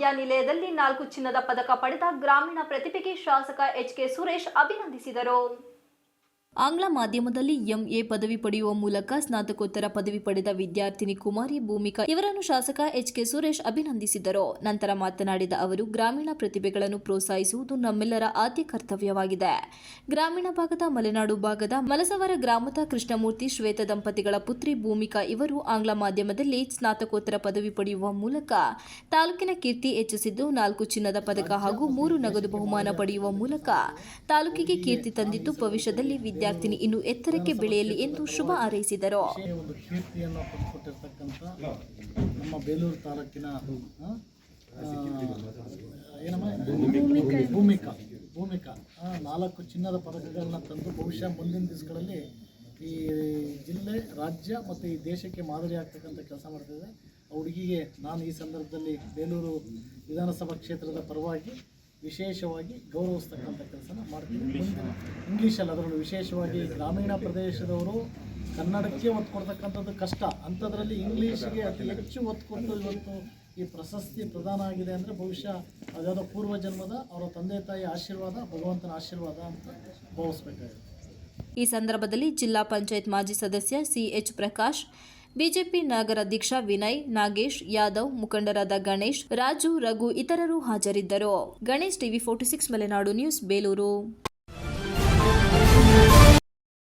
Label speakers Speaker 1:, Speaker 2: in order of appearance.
Speaker 1: ವಿಶ್ವವಿದ್ಯಾನಿಲಯದಲ್ಲಿ 4 ಚಿನ್ನದ ಪದಕ ಪಡೆದ ಗ್ರಾಮೀಣ ಪ್ರತಿಭೆಗೆ ಶಾಸಕ ಎಚ್.ಕೆ. ಸುರೇಶ್ ಅಭಿನಂದಿಸಿದರು. ಆಂಗ್ಲ ಮಾಧ್ಯಮದಲ್ಲಿ ಎಂಎ ಪದವಿ ಪಡೆಯುವ ಮೂಲಕ ಸ್ನಾತಕೋತ್ತರ ಪದವಿ ಪಡೆದ ವಿದ್ಯಾರ್ಥಿನಿ ಕುಮಾರಿ ಭೂಮಿಕಾ ಇವರನ್ನು ಶಾಸಕ ಎಚ್.ಕೆ. ಸುರೇಶ್ ಅಭಿನಂದಿಸಿದರು. ನಂತರ ಮಾತನಾಡಿದ ಅವರು, ಗ್ರಾಮೀಣ ಪ್ರತಿಭೆಗಳನ್ನು ಪ್ರೋತ್ಸಾಹಿಸುವುದು ನಮ್ಮೆಲ್ಲರ ಆದ್ಯ ಕರ್ತವ್ಯವಾಗಿದೆ. ಗ್ರಾಮೀಣ ಭಾಗದ ಮಲೆನಾಡು ಭಾಗದ ಮಲಸವರ ಗ್ರಾಮದ ಕೃಷ್ಣಮೂರ್ತಿ ಶ್ವೇತ ದಂಪತಿಗಳ ಪುತ್ರಿ ಭೂಮಿಕಾ ಇವರು ಆಂಗ್ಲ ಮಾಧ್ಯಮದಲ್ಲಿ ಸ್ನಾತಕೋತ್ತರ ಪದವಿ ಪಡೆಯುವ ಮೂಲಕ ತಾಲೂಕಿನ ಕೀರ್ತಿ ಹೆಚ್ಚಿಸಿದ್ದು, 4 ಚಿನ್ನದ ಪದಕ ಹಾಗೂ 3 ನಗದು ಬಹುಮಾನ ಪಡೆಯುವ ಮೂಲಕ ತಾಲೂಕಿಗೆ ಕೀರ್ತಿ ತಂದಿದ್ದು, ಭವಿಷ್ಯದಲ್ಲಿ ವಿದ್ಯಾರ್ಥಿನಿ ಇನ್ನು ಎತ್ತರಕ್ಕೆ ಬೆಳೆಯಲಿ ಎಂದು ಶುಭ ಹಾರೈಸಿದರು.
Speaker 2: ಒಂದು ಕೀರ್ತಿಯನ್ನು ತಂದುಕೊಟ್ಟಿರ್ತಕ್ಕಂಥ ನಮ್ಮ ಬೇಲೂರು ತಾಲೂಕಿನ ಭೂಮಿಕಾ 4 ಚಿನ್ನದ ಪದಕಗಳನ್ನ ತಂದು ಬಹುಶಃ ಮುಂದಿನ ದಿವಸಗಳಲ್ಲಿ ಈ ಜಿಲ್ಲೆ, ರಾಜ್ಯ ಮತ್ತು ಈ ದೇಶಕ್ಕೆ ಮಾದರಿ ಆಗ್ತಕ್ಕಂಥ ಕೆಲಸ ಮಾಡ್ತಿದೆ. ಆ ಹುಡುಗಿಗೆ ನಾನು ಈ ಸಂದರ್ಭದಲ್ಲಿ ಬೇಲೂರು ವಿಧಾನಸಭಾ ಕ್ಷೇತ್ರದ ಪರವಾಗಿ ವಿಶೇಷವಾಗಿ ಗೌರವಿಸ್ತಕ್ಕಂಥ ಕೆಲಸನ ಮಾಡ್ತೀವಿ. ಇಂಗ್ಲೀಷಲ್ಲಿ ಅದರಲ್ಲೂ ವಿಶೇಷವಾಗಿ ಗ್ರಾಮೀಣ ಪ್ರದೇಶದವರು ಕನ್ನಡಕ್ಕೆ ಒತ್ತು ಕೊಡ್ತಕ್ಕಂಥದ್ದು ಕಷ್ಟ, ಅಂಥದ್ರಲ್ಲಿ ಇಂಗ್ಲೀಷಿಗೆ ಅತಿ ಹೆಚ್ಚು ಒತ್ತು ಕೊಟ್ಟು ಇವತ್ತು ಈ ಪ್ರಶಸ್ತಿ ಪ್ರದಾನ ಆಗಿದೆ ಅಂದರೆ ಬಹುಶಃ ಅದ್ಯಾವುದೋ ಪೂರ್ವಜನ್ಮದ ಅವರ ತಂದೆ ತಾಯಿ ಆಶೀರ್ವಾದ, ಭಗವಂತನ ಆಶೀರ್ವಾದ ಅಂತ ಭಾವಿಸ್ಬೇಕಾಗಿದೆ.
Speaker 1: ಈ ಸಂದರ್ಭದಲ್ಲಿ ಜಿಲ್ಲಾ ಪಂಚಾಯತ್ ಮಾಜಿ ಸದಸ್ಯ ಸಿ.ಎಚ್. ಪ್ರಕಾಶ್, ಬಿಜೆಪಿ ನಗರಾಧ್ಯಕ್ಷ ವಿನಯ್, ನಾಗೇಶ್, ಯಾದವ್, ಮುಖಂಡರಾದ ಗಣೇಶ್, ರಾಜು, ರಘು ಇತರರು ಹಾಜರಿದ್ದರು. Ganesh, TV 46 Malenadu news, Belur.